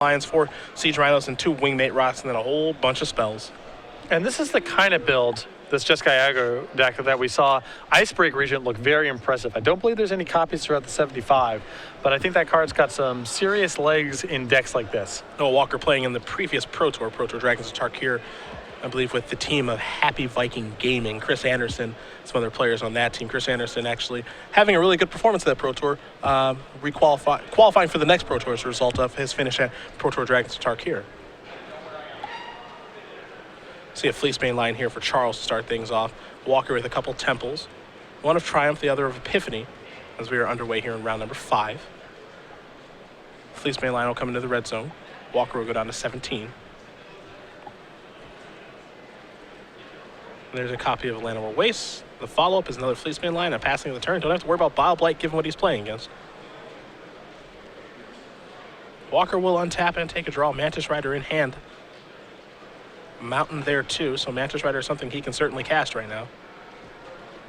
Lions, 4 Siege Rhinos, and 2 Wingmate Rocks, and then a whole bunch of spells. And this is the kind of build, this Jeskai aggro deck that we saw Icebreak Regent look very impressive. I don't believe there's any copies throughout the 75, but I think that card's got some serious legs in decks like this. Noah Walker playing in the previous Pro Tour Dragons of Tarkir, I believe with the team of Happy Viking Gaming. Chris Anderson, some other players on that team. Chris Anderson actually having a really good performance at that Pro Tour, qualifying for the next Pro Tour as a result of his finish at Pro Tour Dragons of Tarkir. See a Fleecebane line here for Charles to start things off. Walker with a couple Temples. One of Triumph, the other of Epiphany, as we are underway here in round number 5. Fleecebane line will come into the red zone. Walker will go down to 17. And there's a copy of Llanowar Waste. The follow-up is another Fleecebane line. And passing of the turn. Don't have to worry about Bile Blight given what he's playing against. Walker will untap and take a draw. Mantis Rider in hand. Mountain there too, so Mantis Rider is something he can certainly cast right now.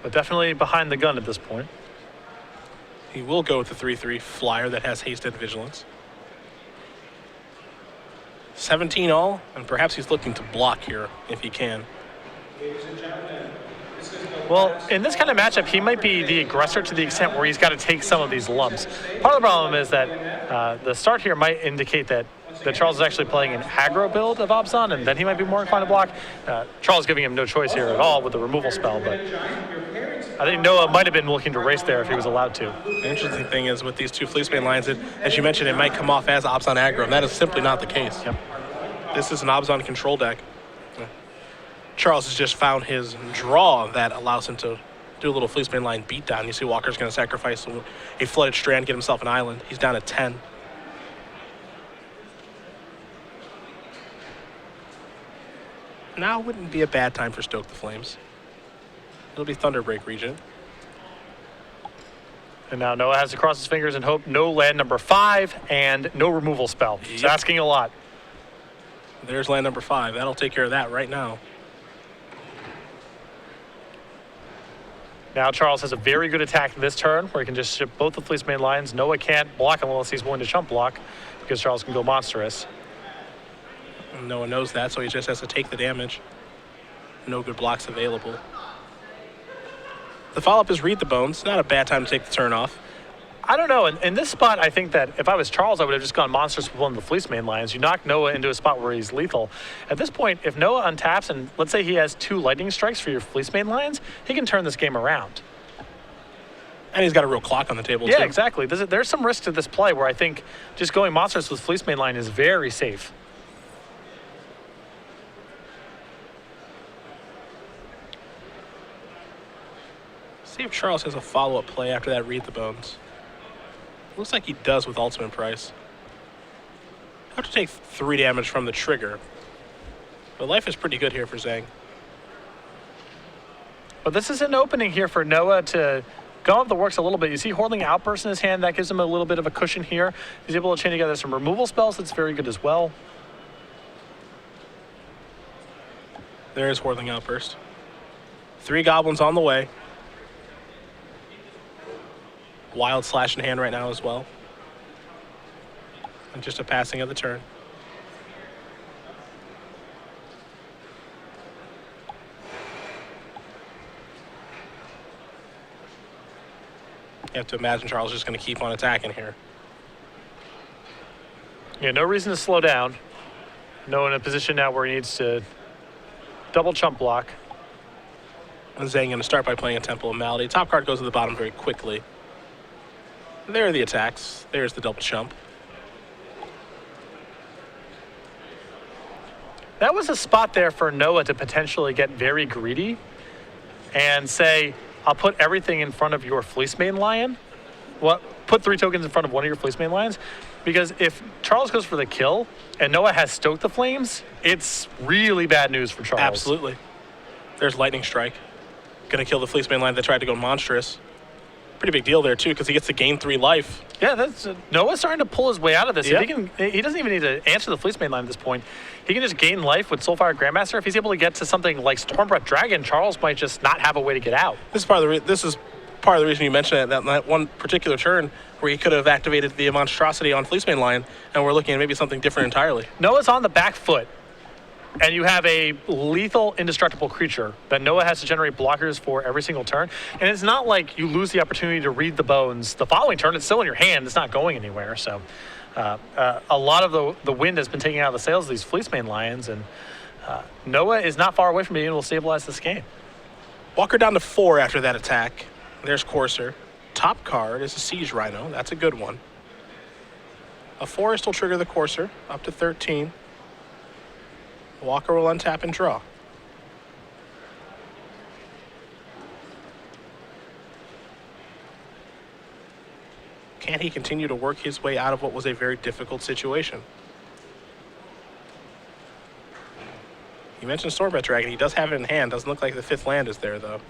But definitely behind the gun at this point. He will go with the 3/3 flyer that has haste and vigilance. 17 all, and perhaps he's looking to block here if he can. Well, in this kind of matchup, he might be the aggressor to the extent where he's got to take some of these lumps. Part of the problem is that the start here might indicate that Charles is actually playing an aggro build of Abzan, and then he might be more inclined to block. Charles giving him no choice here at all with the removal spell, but I think Noah might have been looking to race there if he was allowed to. The interesting thing is with these 2 Fleecebane lines, as you mentioned, it might come off as Abzan aggro, and that is simply not the case. Yep. This is an Abzan control deck. Charles has just found his draw that allows him to do a little Fleecebane line beatdown. You see Walker's going to sacrifice a Flooded Strand, get himself an island. He's down at 10. Now wouldn't be a bad time for Stoke the Flames. It'll be Thunderbreak Regent. And now Noah has to cross his fingers and hope no land number 5 and no removal spell. He's asking a lot. There's land number 5. That'll take care of that right now. Now Charles has a very good attack this turn where he can just ship both the Fleecebane lines. Noah can't block unless he's willing to chump block because Charles can go monstrous. And Noah knows that, so he just has to take the damage. No good blocks available. The follow-up is Read the Bones. Not a bad time to take the turn off. I don't know. In this spot, I think that if I was Charles, I would have just gone monstrous with one of the Fleecebane lines. You knock Noah into a spot where he's lethal. At this point, if Noah untaps and let's say he has 2 lightning strikes for your Fleecebane lines, he can turn this game around. And he's got a real clock on the table, yeah, too. Exactly. There's some risk to this play where I think just going monstrous with Fleecebane line is very safe. See if Charles has a follow-up play after that Read the Bones. Looks like he does with Ultimate Price. Have to take 3 damage from the trigger. But life is pretty good here for Zhang. But this is an opening here for Noah to go up the works a little bit. You see Hordeling Outburst in his hand. That gives him a little bit of a cushion here. He's able to chain together some removal spells. That's very good as well. There's Hordeling Outburst. 3 goblins on the way. Wild Slash in hand right now as well. And just a passing of the turn. You have to imagine Charles is just going to keep on attacking here. Yeah, no reason to slow down. Noah in a position now where he needs to double chump block. And Zhang going to start by playing a Temple of Malady. Top card goes to the bottom very quickly. There are the attacks. There's the double chump. That was a spot there for Noah to potentially get very greedy and say, I'll put everything in front of your Fleecebane lion. Well, put 3 tokens in front of one of your Fleecebane lions. Because if Charles goes for the kill and Noah has Stoke the Flames, it's really bad news for Charles. Absolutely. There's Lightning Strike. Going to kill the Fleecebane line that tried to go monstrous. Pretty big deal there, too, because he gets to gain 3 life. Yeah, that's Noah's starting to pull his way out of this. Yep. He doesn't even need to answer the Fleecebane line at this point. He can just gain life with Soulfire Grandmaster. If he's able to get to something like Stormbreath Dragon, Charles might just not have a way to get out. This is part of this is part of the reason you mentioned that one particular turn where he could have activated the monstrosity on Fleecemane Lion, and we're looking at maybe something different entirely. Noah's on the back foot, and you have a lethal, indestructible creature that Noah has to generate blockers for every single turn. And it's not like you lose the opportunity to read the bones. The following turn, it's still in your hand. It's not going anywhere. So a lot of the wind has been taken out of the sails of these Fleecemane Lions, and Noah is not far away from being able to stabilize this game. Walker down to 4 after that attack. There's Courser. Top card is a Siege Rhino. That's a good one. A Forest will trigger the Courser up to 13. Walker will untap and draw. Can he continue to work his way out of what was a very difficult situation? You mentioned Stormbreath Dragon. He does have it in hand. Doesn't look like the 5th land is there, though.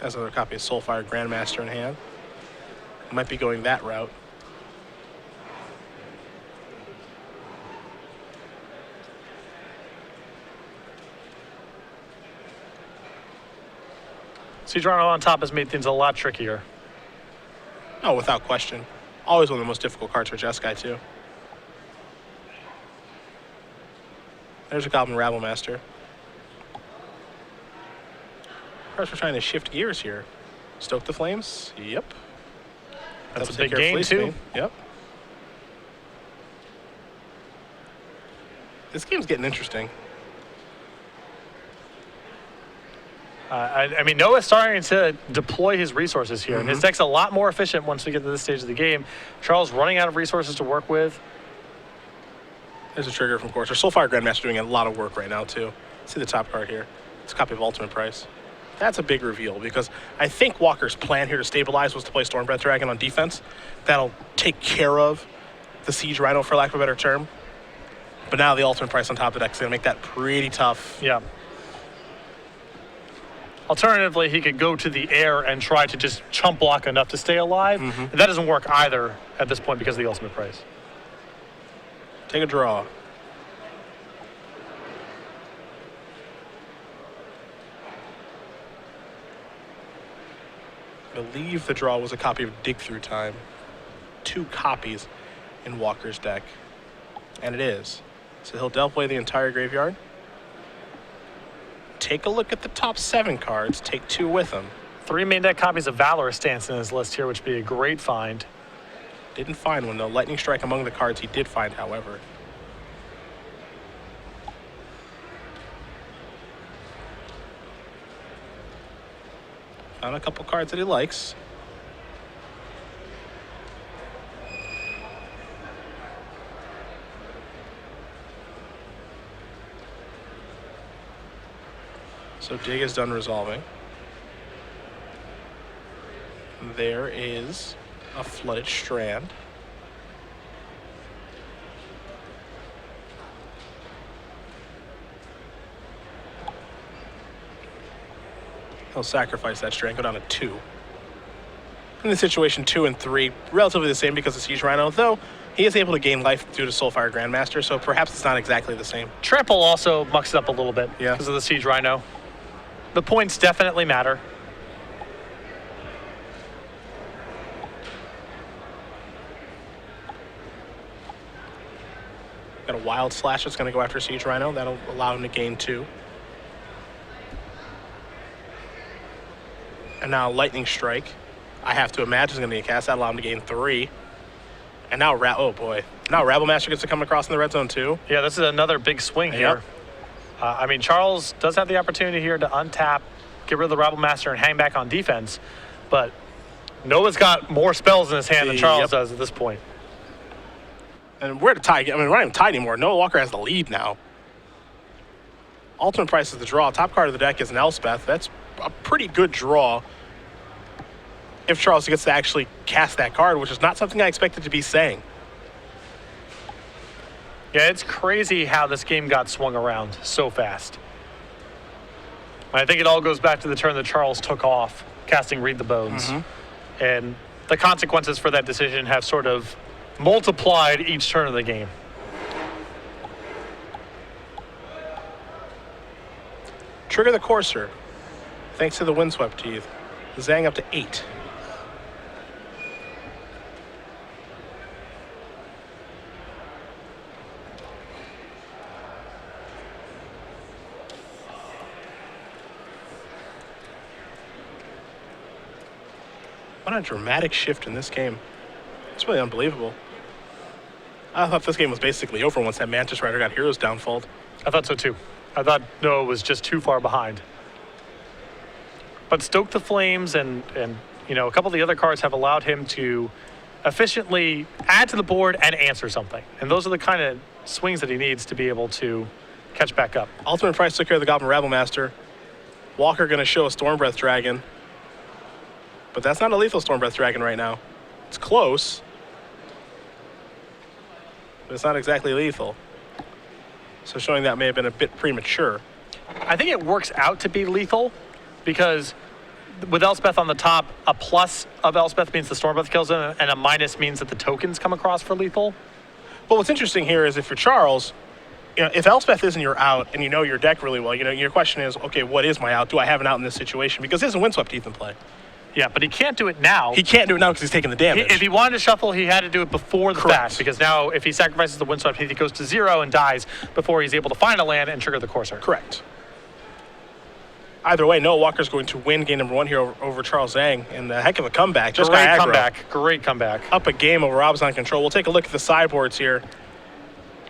Has another copy of Soulfire Grandmaster in hand. Might be going that route. Siege Rhino on top has made things a lot trickier. Oh, without question. Always one of the most difficult cards for Jeskai, too. There's a Goblin Rabblemaster. First, we're trying to shift gears here. Stoke the Flames. Yep. That's That'll a big game, too. Yep. This game's getting interesting. I mean, Noah's starting to deploy his resources here, and his deck's a lot more efficient once we get to this stage of the game. Charles running out of resources to work with. There's a trigger from Courser. Soulfire Grandmaster doing a lot of work right now, too. See the top card here. It's a copy of Ultimate Price. That's a big reveal, because I think Walker's plan here to stabilize was to play Stormbreath Dragon on defense. That'll take care of the Siege Rhino, for lack of a better term. But now the Ultimate Price on top of the deck is going to make that pretty tough. Yeah. Alternatively, he could go to the air and try to just chump block enough to stay alive. And that doesn't work either at this point because of the Ultimate Price. Take a draw. I believe the draw was a copy of Dig Through Time. 2 copies in Walker's deck. And it is. So he'll delve away the entire graveyard. Take a look at the top 7 cards. Take 2 with him. 3 main deck copies of Valorous Stance in his list here, which would be a great find. Didn't find one, though. Lightning Strike among the cards he did find, however. Found a couple cards that he likes. So Dig is done resolving. There is a Flooded Strand. He'll sacrifice that strand, go down to 2. In this situation, 2 and 3, relatively the same because of Siege Rhino, though he is able to gain life due to Soulfire Grandmaster, so perhaps it's not exactly the same. Trample also mucks it up a little bit Yeah. because of the Siege Rhino. The points definitely matter. Got a Wild Slash that's going to go after Siege Rhino. That'll allow him to gain 2. And now Lightning Strike. I have to imagine is going to be a cast. That'll allow him to gain 3. And now, oh boy. Now Rabblemaster gets to come across in the red zone too. Yeah, this is another big swing here. I mean, Charles does have the opportunity here to untap, get rid of the Rabblemaster, and hang back on defense. But Noah's got more spells in his hand than Charles does at this point. And we're at a tie. I mean, we're not even tied anymore. Noah Walker has the lead now. Ultimate Price is the draw. Top card of the deck is an Elspeth. That's a pretty good draw if Charles gets to actually cast that card, which is not something I expected to be saying. Yeah, it's crazy how this game got swung around so fast. I think it all goes back to the turn that Charles took off, casting Read the Bones. And the consequences for that decision have sort of multiplied each turn of the game. Trigger the Courser. Thanks to the Windswept Teeth. Zhang up to 8. What a dramatic shift in this game. It's really unbelievable. I thought this game was basically over once that Mantis Rider got Hero's downfalled. I thought so too. I thought Noah was just too far behind. But Stoke the Flames and you know, a couple of the other cards have allowed him to efficiently add to the board and answer something. And those are the kind of swings that he needs to be able to catch back up. Ultimate Price took care of the Goblin Rabblemaster. Walker going to show a Stormbreath Dragon. But that's not a lethal Stormbreath Dragon right now. It's close. But it's not exactly lethal. So showing that may have been a bit premature. I think it works out to be lethal because with Elspeth on the top, a plus of Elspeth means the Stormbreath kills him, and a minus means that the tokens come across for lethal. But what's interesting here is if you're Charles, you know, if Elspeth isn't your out and you know your deck really well, you know, your question is, okay, what is my out? Do I have an out in this situation? Because there's a Windswept Teeth in play. Yeah, but he can't do it now. He can't do it now because he's taking the damage. If he wanted to shuffle, he had to do it before the fact, because now if he sacrifices the Windswept Teeth, he goes to 0 and dies before he's able to find a land and trigger the Courser. Correct. Either way, Noah Walker's going to win game number 1 here over Charles Zhang, and a heck of a comeback. Just great comeback. Great comeback. Up a game over Obzon Control. We'll take a look at the sideboards here.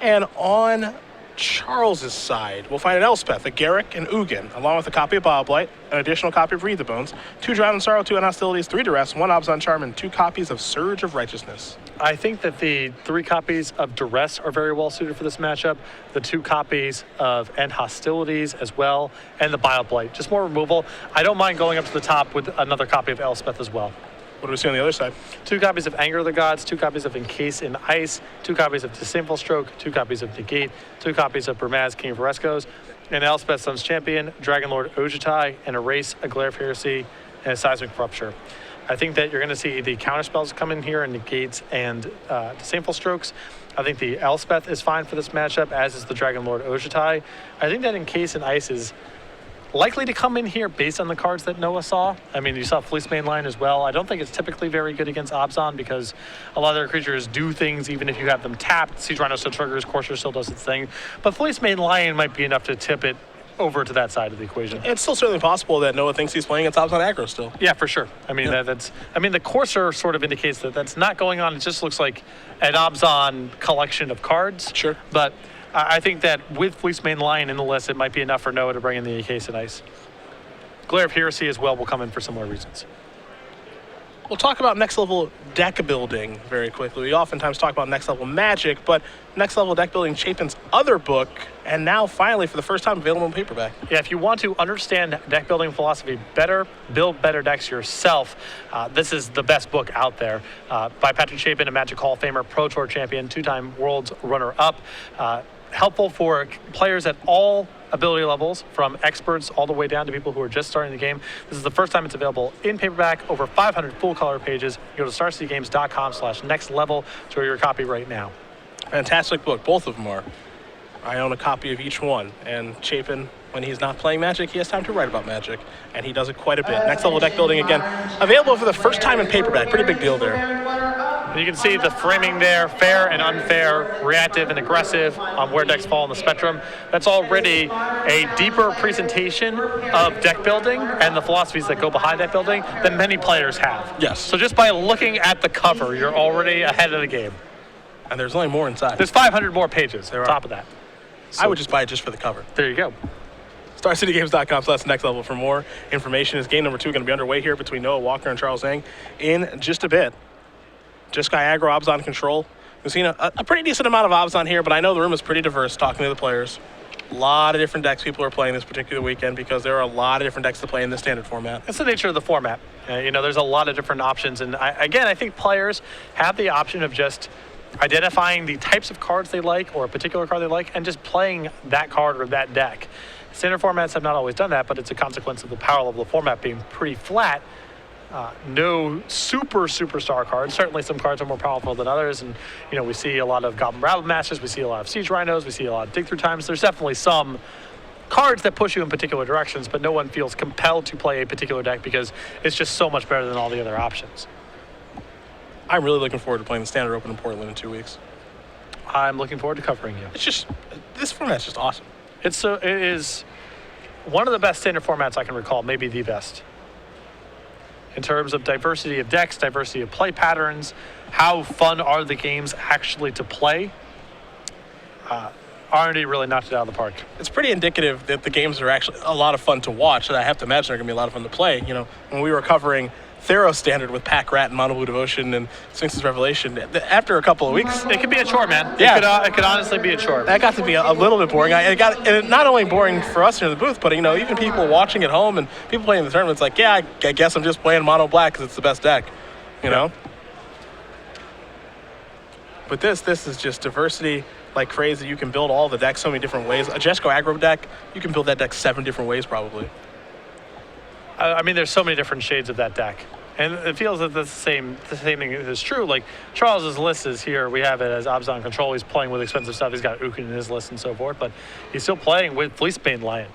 And on Charles's side, we'll find an Elspeth, a Garrick, and Ugin, along with a copy of Bobblight, an additional copy of Read the Bones, 2 Drown in Sorrow, 2 Unhostilities, 3 Duress, 1 Obzon Charm, and 2 copies of Surge of Righteousness. I think that the 3 copies of Duress are very well suited for this matchup. The 2 copies of End Hostilities as well, and the Bobblight. Just more removal. I don't mind going up to the top with another copy of Elspeth as well. What do we see on the other side? 2 copies of Anger of the Gods, 2 copies of Encase in Ice, 2 copies of Disdainful Stroke, 2 copies of Negate, 2 copies of Burmaz, King of Varescos, and Elspeth, Sun's Champion, Dragon Lord Ojutai, and Erase, a Glare of Heresy, and a Seismic Rupture. I think that you're going to see the counterspells come in here and Negates and Disdainful Strokes. I think the Elspeth is fine for this matchup, as is the Dragon Lord Ojutai. I think that Encase in Ice is likely to come in here based on the cards that Noah saw. I mean, you saw Fleece Mainline as well. I don't think it's typically very good against Obzon because a lot of their creatures do things even if you have them tapped. Siege Rhino still triggers, Courser still does its thing. But Fleece Mainline might be enough to tip it over to that side of the equation. It's still certainly possible that Noah thinks he's playing against Obzon aggro still. Yeah, for sure. I mean, the Courser sort of indicates that that's not going on. It just looks like an Obzon collection of cards. Sure. But I think that with Fleece Mainline in the list, it might be enough for Noah to bring in the Encase in Ice. Glare of Heresy as well will come in for similar reasons. We'll talk about next level deck building very quickly. We oftentimes talk about next level Magic, but next level deck building, Chapin's other book, and now finally for the first time available in paperback. Yeah, if you want to understand deck building philosophy better, build better decks yourself, this is the best book out there. By Patrick Chapin, a Magic Hall of Famer, Pro Tour champion, 2-time Worlds runner-up. Helpful for players at all ability levels, from experts all the way down to people who are just starting the game. This is the first time it's available in paperback, over 500 full color pages. Go to starcitygames.com/nextlevel to order your copy right now. Fantastic book, both of them are. I own a copy of each one, and Chapin, when he's not playing Magic, he has time to write about Magic, and he does it quite a bit. Next level deck building, again, available for the first time in paperback. Pretty big deal there. You can see the framing there, fair and unfair, reactive and aggressive on where decks fall in the spectrum. That's already a deeper presentation of deck building and the philosophies that go behind that building than many players have. Yes. So just by looking at the cover, you're already ahead of the game. And there's only more inside. There's 500 more pages on top of that. So I would just buy it just for the cover. There you go. StarCityGames.com/nextlevel for more information. Is game number 2 going to be underway here between Noah Walker and Charles Zhang in just a bit. Just Sky Aggro, Obzon Control. We've seen a pretty decent amount of Obzon here, but I know the room is pretty diverse talking to the players. A lot of different decks people are playing this particular weekend because there are a lot of different decks to play in the standard format. That's the nature of the format. There's a lot of different options. And I think players have the option of just identifying the types of cards they like or a particular card they like and just playing that card or that deck. Standard formats have not always done that, but it's a consequence of the power level of the format being pretty flat. no superstar cards. Certainly some cards are more powerful than others, and we see a lot of Goblin Rabble Masters, we see a lot of Siege Rhinos, we see a lot of Dig Through Times. There's definitely some cards that push you in particular directions, but no one feels compelled to play a particular deck because it's just so much better than all the other options. I'm really looking forward to playing the Standard Open in Portland in 2 weeks. I'm looking forward to covering you. It's just, this format's just awesome. It is one of the best Standard formats I can recall, maybe the best. In terms of diversity of decks, diversity of play patterns, how fun are the games actually to play? R&D really knocked it out of the park. It's pretty indicative that the games are actually a lot of fun to watch, and I have to imagine they're going to be a lot of fun to play. When we were covering Theros Standard with Pack Rat and Mono Blue Devotion and Sphinx's Revelation, after a couple of weeks... It could be a chore, man. Yeah. It could honestly be a chore. That got to be a little bit boring. And not only boring for us here in the booth, but, even people watching at home and people playing the tournament, it's like, yeah, I guess I'm just playing Mono Black because it's the best deck, know? But this is just diversity like crazy. You can build all the decks so many different ways. A Jesco aggro deck, you can build that deck 7 different ways probably. I mean, there's so many different shades of that deck. And it feels that the same thing is true. Like Charles's list is here. We have it as Abzan Control. He's playing with expensive stuff. He's got Ukon in his list and so forth. But he's still playing with Fleecebane Lion.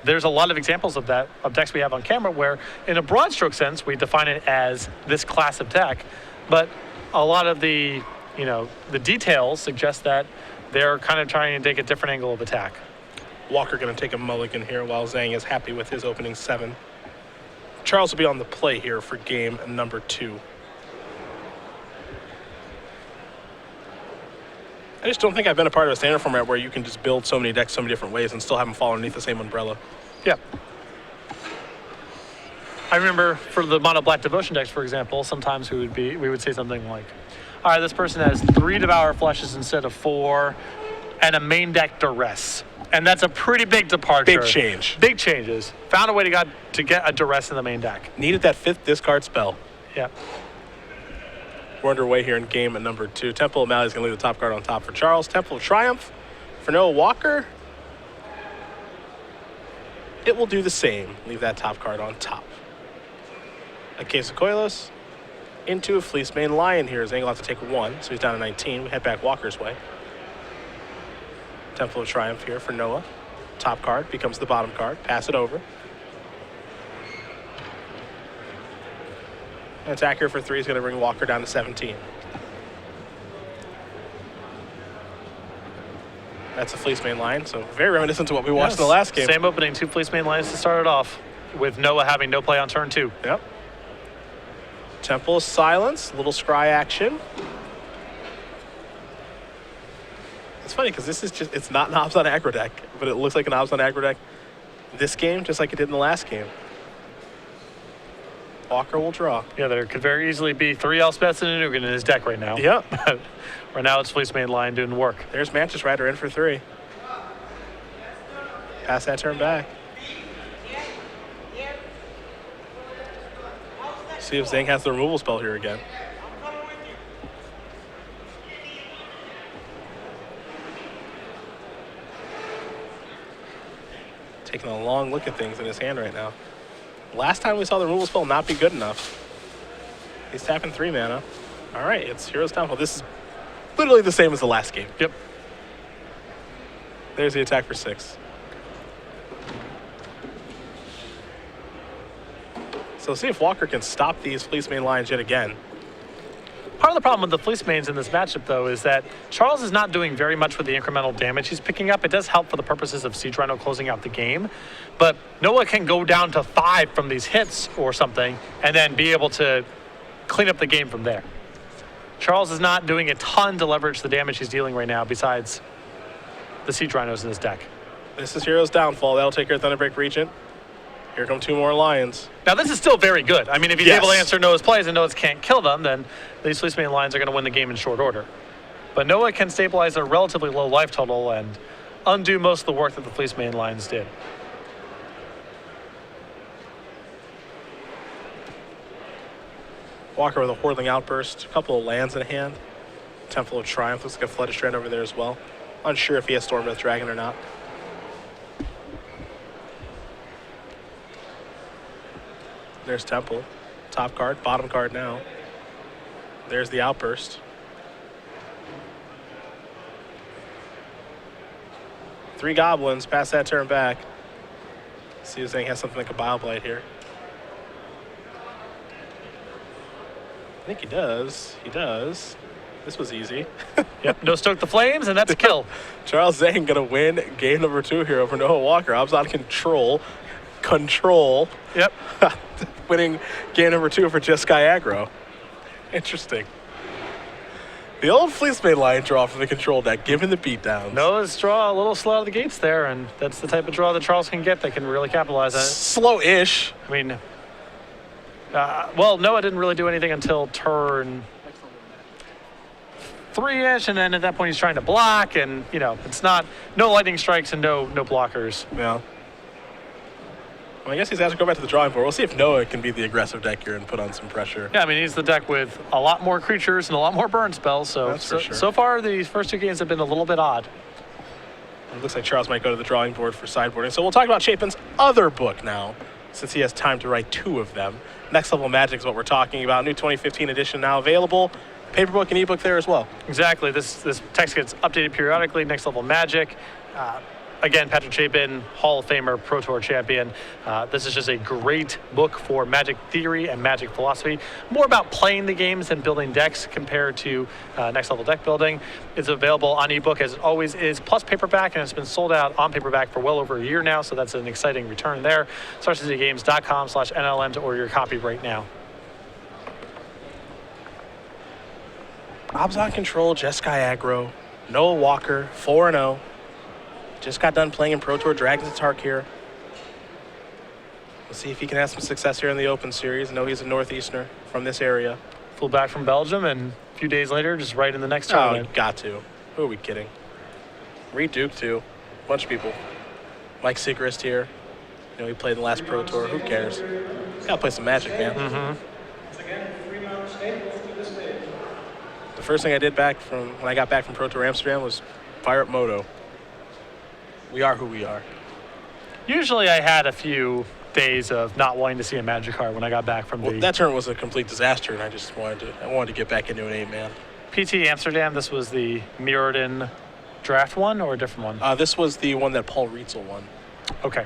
There's a lot of examples of that, of decks we have on camera where, in a broad stroke sense, we define it as this class of deck. But a lot of the details suggest that they're kind of trying to take a different angle of attack. Walker going to take a mulligan here while Zhang is happy with his opening 7. Charles will be on the play here for game number 2. I just don't think I've been a part of a Standard format where you can just build so many decks so many different ways and still have them fall underneath the same umbrella. Yeah. I remember for the Mono Black Devotion decks, for example, sometimes we would say something like, all right, this person has 3 Devour Fleshes instead of 4, and a main deck Duress. And that's a pretty big departure. Big change. Big changes. Found a way to get a Duress in the main deck. Needed that 5th discard spell. Yeah. We're underway here in game number 2. Temple of Mali is going to leave the top card on top for Charles. Temple of Triumph for Noah Walker. It will do the same. Leave that top card on top. A Case of Koilos into a Fleecebane Lion here. Zhang will have to take 1, so he's down to 19. We head back Walker's way. Temple of Triumph here for Noah. Top card becomes the bottom card. Pass it over. And attacker for 3 is going to bring Walker down to 17. That's a Fleecebane Lion, so very reminiscent to what we watched in the last game. Same opening, 2 Fleecebane Lions to start it off, with Noah having no play on turn 2. Yep. Temple of Silence, little scry action. It's funny because this is just, it's not an Abzan aggro deck, but it looks like an Abzan aggro deck this game, just like it did in the last game. Walker will draw. Yeah, there could very easily be 3 Elspeths and a Nugan in his deck right now. Yep. Right now it's Fleecebane Lion doing the work. There's Mantis Rider in for 3. Pass that turn back. See if Zhang has the removal spell here again. Taking a long look at things in his hand right now. Last time we saw the removal spell not be good enough. He's tapping 3 mana. All right, it's Hero's Downfall. This is literally the same as the last game. Yep. There's the attack for 6. So see if Walker can stop these Fleecebane Lions yet again. Part of the problem with the Fleecebanes in this matchup, though, is that Charles is not doing very much with the incremental damage he's picking up. It does help for the purposes of Siege Rhino closing out the game, but Noah can go down to 5 from these hits or something and then be able to clean up the game from there. Charles is not doing a ton to leverage the damage he's dealing right now besides the Siege Rhinos in his deck. This is Hero's Downfall. That'll take care of Thunderbreak Regent. Here come 2 more Lions. Now, this is still very good. I mean, if he's able to answer Noah's plays and Noah's can't kill them, then these Fleecebane Lions are going to win the game in short order. But Noah can stabilize a relatively low life total and undo most of the work that the Fleecebane Lions did. Walker with a Hordeling Outburst, a couple of lands in hand. Temple of Triumph looks like a Flooded Strand over there as well. Unsure if he has Stormbreath Dragon or not. There's Temple. Top card, bottom card now. There's the Outburst. 3 Goblins, pass that turn back. See if Zhang has something like a Bile Blight here. I think he does. He does. This was easy. Yep, no Stoke the Flames, and that's a kill. Charles Zhang gonna win game number 2 here over Noah Walker. Abzan control. Control. Yep. Winning game number 2 for Just Sky Aggro. Interesting. The old Fleecemane line draw from the control deck, given the beatdowns. Noah's draw a little slow out of the gates there, and that's the type of draw that Charles can get that can really capitalize on it. Slow-ish. I mean, well, Noah didn't really do anything until turn 3-ish, and then at that point he's trying to block, and, you know, it's not, no lightning strikes and no blockers. Yeah. Well, I guess he's has to go back to the drawing board. We'll see if Noah can be the aggressive deck here and put on some pressure. Yeah, I mean, he's the deck with a lot more creatures and a lot more burn spells, so That's for sure. So far these first 2 games have been a little bit odd. It looks like Charles might go to the drawing board for sideboarding. So we'll talk about Chapin's other book now, since he has time to write 2 of them. Next Level Magic is what we're talking about. New 2015 edition now available. Paperbook and ebook there as well. Exactly. This text gets updated periodically. Next Level Magic. Again, Patrick Chapin, Hall of Famer, Pro Tour champion. This is just a great book for Magic theory and Magic philosophy. More about playing the games than building decks compared to Next Level Deck Building. It's available on ebook as it always is, plus paperback, and it's been sold out on paperback for well over a year now, so that's an exciting return there. StarCityGames.com/NLM to order your copy right now. Abzan control, Just Sky Aggro, Noah Walker, 4-0. Just got done playing in Pro Tour Dragons of Tarkir. We'll see if he can have some success here in the Open Series. I know he's a Northeasterner from this area. Flew back from Belgium, and a few days later, just right in the next Oh, tournament. got to. Who are we kidding? Reed Duke, too. Bunch of people. Mike Segrist here. You know, he played in the last Pro Tour. Who cares? Gotta play some Magic, man. Mm-hmm. The first thing I did back from when I got back from Pro Tour Amsterdam was fire up Moto. We are who we are. Usually I had a few days of not wanting to see a Magic card when I got back from That tournament was a complete disaster, and I just wanted to get back into an 8-man. PT Amsterdam. This was the Mirrodin draft one or a different one? This was the one that Paul Rietzel won. Okay.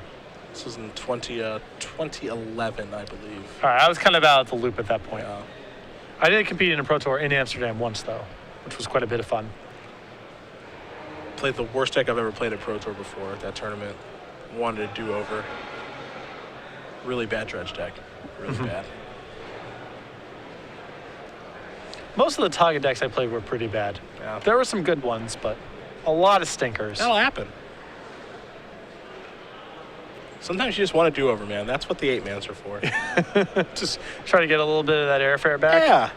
This was in 2011, I believe. All right, I was kind of out of the loop at that point. Yeah. I did compete in a Pro Tour in Amsterdam once, though, which was quite a bit of fun. Played the worst deck I've ever played at Pro Tour before at that tournament. Wanted a do-over. Really bad dredge deck. Really bad. Most of the Taga decks I played were pretty bad. Yeah. There were some good ones, but a lot of stinkers. That'll happen. Sometimes you just want a do-over, man. That's what the 8-mans are for. Just try to get a little bit of that airfare back. Yeah.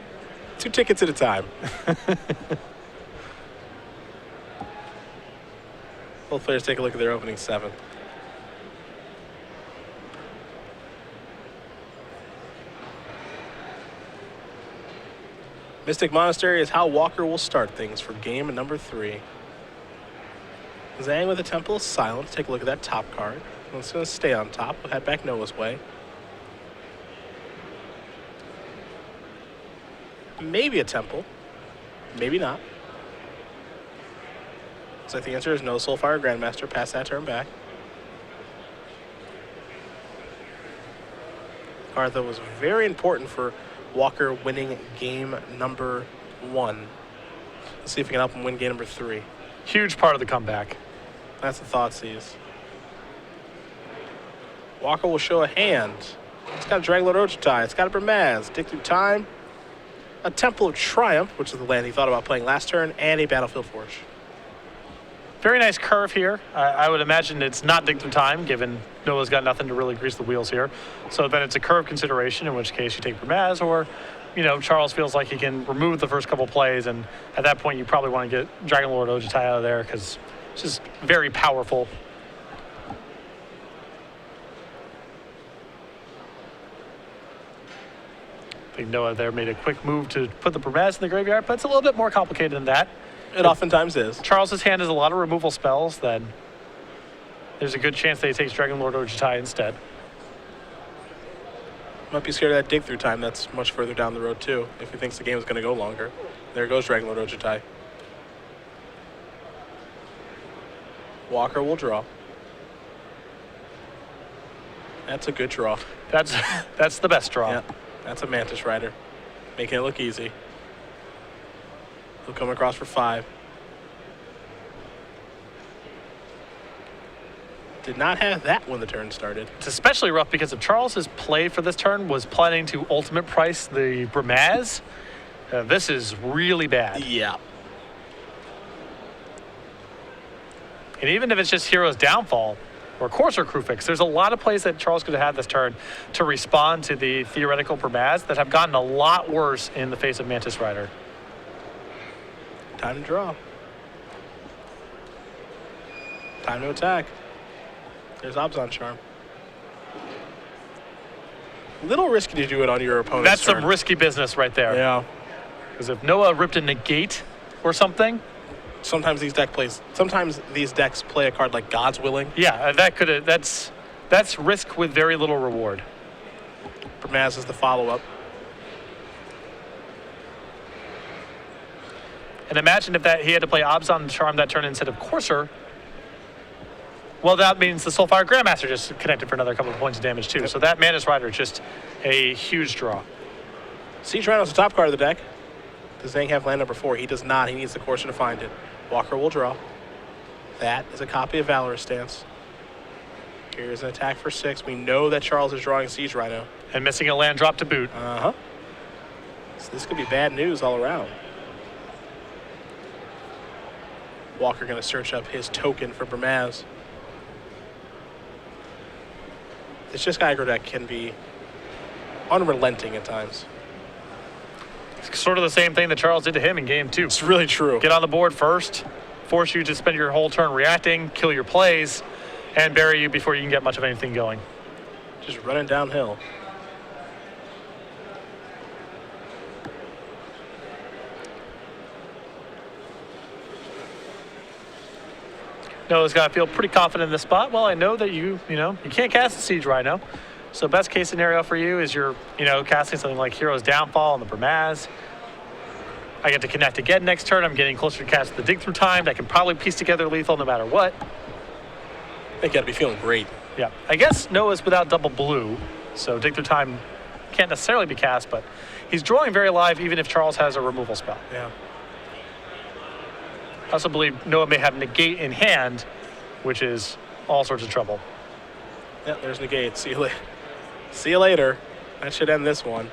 2 tickets at a time. Both players take a look at their opening 7. Mystic Monastery is how Walker will start things for game number 3. Zhang with a Temple of Silence. Take a look at that top card. It's going to stay on top. We'll head back Noah's way. Maybe a Temple. Maybe not. So the answer is no. Soulfire Grandmaster. Pass that turn back. Card that was very important for Walker winning game number 1. Let's see if we can help him win game number 3. Huge part of the comeback. That's the Thoughtseize. Walker will show a hand. It's got a Dragonlord Ojutai. It's got a Bramaz. Dig Through Time. A Temple of Triumph, which is the land he thought about playing last turn, and a Battlefield Forge. Very nice curve here. I would imagine it's not Dig Through Time, given Noah's got nothing to really grease the wheels here. So then it's a curve consideration, in which case you take Bramaz, or, you know, Charles feels like he can remove the first couple plays, and at that point you probably want to get Dragonlord Ojutai out of there, because it's just very powerful. I think Noah there made a quick move to put the Bramaz in the graveyard, but it's a little bit more complicated than that. It oftentimes is. Charles's hand has a lot of removal spells, then there's a good chance that he takes Dragonlord Ojutai instead. Might be scared of that dig through time. That's much further down the road too. If he thinks the game is going to go longer. There goes Dragon Lord Ojutai. Walker will draw. That's a good draw. That's the best draw. Yeah, that's a Mantis Rider, making it look easy. He'll come across for 5. Did not have that when the turn started. It's especially rough because if Charles's play for this turn was planning to ultimate price the Bramaz, this is really bad. Yeah. And even if it's just Hero's Downfall or Courser Crew Fix, there's a lot of plays that Charles could have had this turn to respond to the theoretical Bramaz that have gotten a lot worse in the face of Mantis Rider. Time to draw. Time to attack. There's Abzan Charm. Little risky to do it on your opponent's That's turn. some risky business right there. Yeah. Because if Noah ripped a negate or something, Sometimes these decks play a card like God's Willing. yeah, that's risk with very little reward. Bramaz is the follow-up. And imagine if he had to play Abzan Charm that turn instead of Courser. Well, that means the Soulfire Grandmaster just connected for another couple of points of damage too. Yep. So that Mantis Rider is just a huge draw. Siege Rhino's the top card of the deck. Does Zhang have land number 4? He does not. He needs the Courser to find it. Walker will draw. That is a copy of Valorous Stance. Here's an attack for 6. We know that Charles is drawing Siege Rhino. And missing a land drop to boot. Uh-huh. So this could be bad news all around. Walker going to search up his token for Bramaz. This just aggro deck can be unrelenting at times. It's sort of the same thing that Charles did to him in game 2. It's really true. Get on the board first, force you to spend your whole turn reacting, kill your plays, and bury you before you can get much of anything going. Just running downhill. Noah's got to feel pretty confident in this spot. Well, I know that you can't cast a Siege Rhino. So best case scenario for you is you're, casting something like Hero's Downfall on the Bramaz. I get to connect again next turn. I'm getting closer to cast the Dig Through Time. I can probably piece together lethal no matter what. They got to be feeling great. Yeah. I guess Noah's without double blue, so Dig Through Time can't necessarily be cast, but he's drawing very live even if Charles has a removal spell. Yeah. I also believe Noah may have negate in hand, which is all sorts of trouble. Yeah, there's negate. See you later. See you later. That should end this one.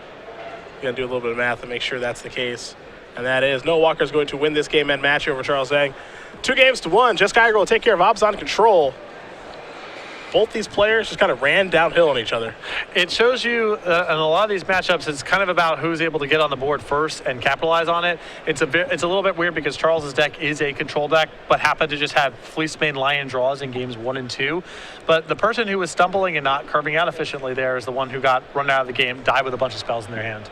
We're going to do a little bit of math and make sure that's the case. And that is, Noah Walker is going to win this game and match over Charles Zhang. 2-1. Jessica Iger will take care of Abzan control. Both these players just kind of ran downhill on each other. It shows you, in a lot of these matchups, it's kind of about who's able to get on the board first and capitalize on it. It's a little bit weird because Charles's deck is a control deck, but happened to just have Fleecemane Lion draws in games 1 and 2. But the person who was stumbling and not carving out efficiently there is the one who got run out of the game, died with a bunch of spells in their hand.